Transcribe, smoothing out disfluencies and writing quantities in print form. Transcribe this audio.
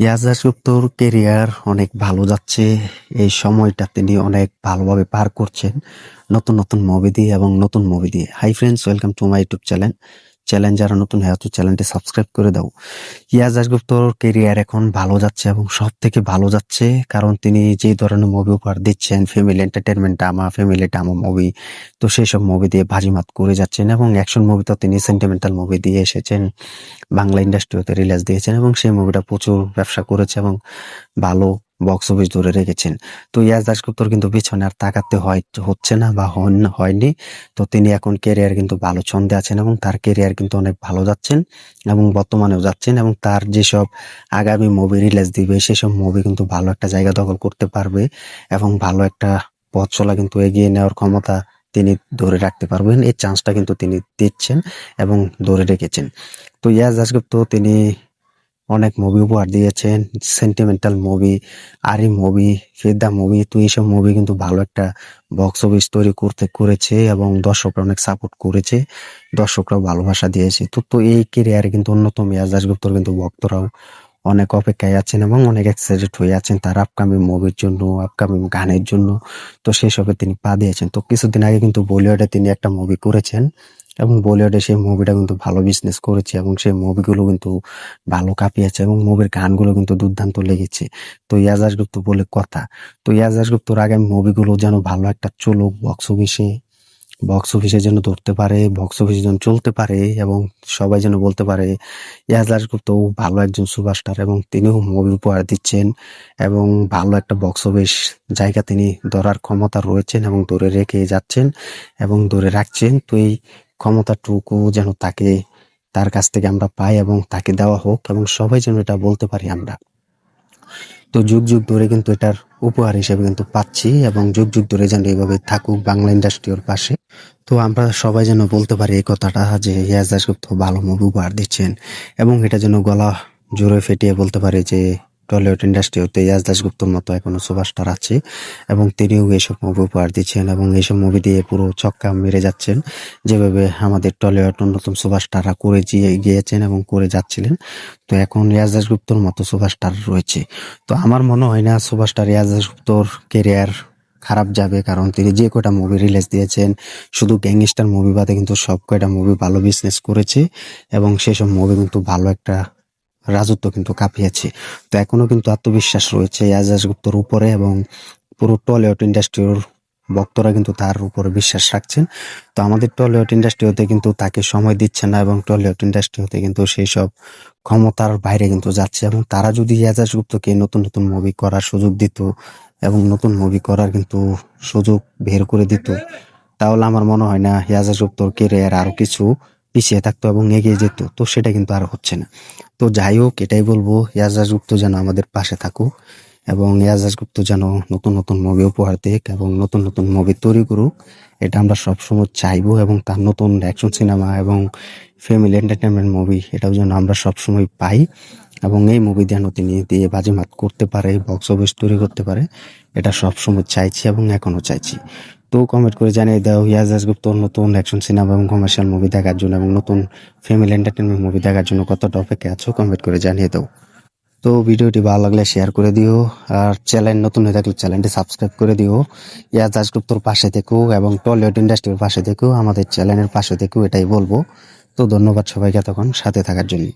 Iaz দাশগুপ্তর career অনেক ভালো যাচ্ছে। এই সময়টা তিনি অনেক ভালোভাবে পার করছেন নতুন নতুন মুভি দিয়ে এবং নতুন মুভি দিয়ে। Hi friends, welcome to my YouTube channel. যারা নতুন হয়ে আছো চ্যানেলটি সাবস্ক্রাইব করে দাও। ইয়াজ দাশগুপ্তর কেরিয়ার এখন ভালো যাচ্ছে এবং সব থেকে ভালো যাচ্ছে কারণ তিনি যে ধরনের মুভি উপহার দিচ্ছেন, family entertainment drama, family drama movie, তো সেই সব মুভি দিয়ে বাজিমাত করে যাচ্ছেন এবং অ্যাকশন মুভি তো তিনি সেন্টিমেন্টাল মুভি দিয়ে এসেছেন, বাংলা ইন্ডাস্ট্রিতে রিলিজ দিয়েছেন এবং সেই মুভিটা প্রচুর ব্যবসা করেছে এবং ভালো বক্স অফিস ধরে রেখেছেন। তো ইয়াস দাশগুপ্তর কিন্তু পিছনে আর তাকাতে হচ্ছে না বা হয়নি। তো তিনি এখন কেরিয়ার কিন্তু ভালো ছন্দে আছেন এবং তার কেরিয়ার কিন্তু অনেক ভালো যাচ্ছেন এবং বর্তমানেও যাচ্ছেন এবং তার যেসব আগামী মুভি রিলিজ দিবে সেসব মুভি কিন্তু ভালো একটা জায়গা দখল করতে পারবে এবং ভালো একটা পথ চলা কিন্তু এগিয়ে নেওয়ার ক্ষমতা তিনি ধরে রাখতে পারবেন। এই চান্সটা কিন্তু তিনি দিচ্ছেন এবং ধরে রেখেছেন। তো ইয়াস দাশগুপ্ত তিনি অনেক মুভি উপহার দিয়েছেন, সেন্টিমেন্টাল মুভি, আরি মুভি, ফেদ্দা মুভি। তো এইসব মুভি কিন্তু ভালো একটা বক্স অফিস তৈরি করেছে এবং দর্শকরা অনেক সাপোর্ট করেছে, দর্শকরাও ভালোবাসা দিয়েছে। তো এই কেরিয়ারে কিন্তু অন্যতম ইয়াস দাশগুপ্তর কিন্তু ভক্তরাও অনেক অপেক্ষায় আছেন এবং অনেক এক্সাইটেড হয়ে আছেন তার আপকামিং মুভির জন্য, আপকামিং গানের জন্য। তো সেসবে তিনি পা দিয়েছেন। তো কিছুদিন আগে কিন্তু বলিউডে তিনি একটা মুভি করেছেন এবং বলিউডে সেই মুভিটা কিন্তু ভালো বিজনেস করেছে এবং সেই মুভিগুলো কিন্তু ভালো কাঁপিয়েছে এবং মুভির গানগুলো কিন্তু দুর্দান্ত লেগেছে। তো ইয়াজ দাশগুপ্ত বলে কথা। তো ইয়াজ দাশগুপ্তর আগামী মুভিগুলো যেন ভালো একটা চলুক, বক্স অফিসে যেন ধরতে পারে, বক্স অফিসে যেন চলতে পারে এবং সবাই যেন বলতে পারে ইয়াজ দাশগুপ্ত ভালো একজন সুপারস্টার এবং তিনিও মুভি উপহার দিচ্ছেন এবং ভালো একটা বক্স অফিস জায়গা তিনি ধরার ক্ষমতা রয়েছেন এবং ধরে রেখে যাচ্ছেন এবং ধরে রাখছেন। তো এই ক্ষমতাটুকু যেন তার কাছ থেকে আমরা পাই এবং তাকে দেওয়া হোক এবং সবাই যেন এটা বলতে পারি আমরা। তো যুগ যুগ ধরে কিন্তু এটার উপহার হিসেবে কিন্তু পাচ্ছি এবং যুগ যুগ ধরে যেন এইভাবে থাকুক বাংলা ইন্ডাস্ট্রির পাশে। তো আমরা সবাই যেন বলতে পারি এই কথাটা যে ইয়াস দাশগুপ্ত ভালো মুভি উপহার দিচ্ছেন এবং এটা যেন গলা জোরে ফেটিয়ে বলতে পারে যে টলিউড ইন্ডাস্ট্রিতে ইয়াস দাশগুপ্তর মতো এখনো সুপারস্টার আছে এবং তিনিও এইসব মুভি উপহার দিচ্ছেন এবং এইসব মুভি দিয়ে পুরো ছক্কা মেরে যাচ্ছেন, যেভাবে আমাদের টলিউড নতুন সুপারস্টাররা করে গিয়েছেন এবং করে যাচ্ছিলেন। তো এখন ইয়াস দাশগুপ্তর মতো সুপারস্টার রয়েছে। তো আমার মনে হয় না সুপারস্টার ইয়াস দাশগুপ্তর কেরিয়ার খারাপ যাবে কারণ তিনি যে কয়টা মুভি রিলিজ দিয়েছেন শুধু গ্যাংস্টার মুভি বাদে কিন্তু সব কয়টা মুভি ভালো বিজনেস করেছে এবং সেসব মুভি কিন্তু ভালো একটা রাজত্ব কিন্তু কাঁপিয়েছে। তো এখনো কিন্তু আত্মবিশ্বাস রয়েছে ইয়াজ দাশগুপ্তর উপরে এবং পুরো টলিউড ইন্ডাস্ট্রির ভক্তরা কিন্তু তার উপরে বিশ্বাস রাখছেন। তো আমাদের টলিউড ইন্ডাস্ট্রি হতে কিন্তু তাকে সময় দিচ্ছে না এবং টলিউড ইন্ডাস্ট্রি হতে কিন্তু সেই সব ক্ষমতার বাইরে কিন্তু যাচ্ছে এবং তারা যদি ইয়াজ দাশগুপ্তকে নতুন নতুন মুভি করার সুযোগ দিত এবং নতুন মুভি করার কিন্তু সুযোগ বের করে দিত, তাহলে আমার মনে হয় না ইয়াজ দাশগুপ্তর কেরিয়ার আরো কিছু পিছিয়ে থাকতো এবং এগিয়ে যেত। তো সেটা কিন্তু আর হচ্ছে না। তো যাই হোক, এটাই বলবো ইয়াজ দাশগুপ্ত যেন আমাদের পাশে থাকুক এবং ইয়াজ দাশগুপ্ত যেন নতুন নতুন মুভি উপহার দিক এবং নতুন নতুন মুভি তৈরি করুক, এটা আমরা সবসময় চাইবো এবং তার নতুন অ্যাকশন সিনেমা এবং ফ্যামিলি এন্টারটেনমেন্ট মুভি এটাও যেন আমরা সবসময় পাই এবং এই মুভি যেন তিনি দিয়ে বাজিমাত করতে পারে, বক্স অফিস তৈরি করতে পারে, এটা সবসময় চাইছি এবং এখনো চাইছি। তো কমেন্ট করে জানিয়ে দাও ইয়াজ দাশগুপ্তর নতুন অ্যাকশন সিনেমা এবং কমার্শিয়াল মুভি দেখার জন্য এবং নতুন ফ্যামিলি এন্টারটেনমেন্ট মুভি দেখার জন্য কতটা অপেক্ষা আছো, কমেন্ট করে জানিয়ে দাও। তো ভিডিওটি ভালো লাগলে শেয়ার করে দিও আর চ্যানেল নতুন হয়ে থাকলে চ্যানেলটি সাবস্ক্রাইব করে দিও। ইয়াজ দাশগুপ্তর পাশে থেকো এবং টলিউড ইন্ডাস্ট্রির পাশে থেকো, আমাদের চ্যানেলের পাশে থেকো, এটাই বলবো। তো ধন্যবাদ সবাইকে এতক্ষণ সাথে থাকার জন্য।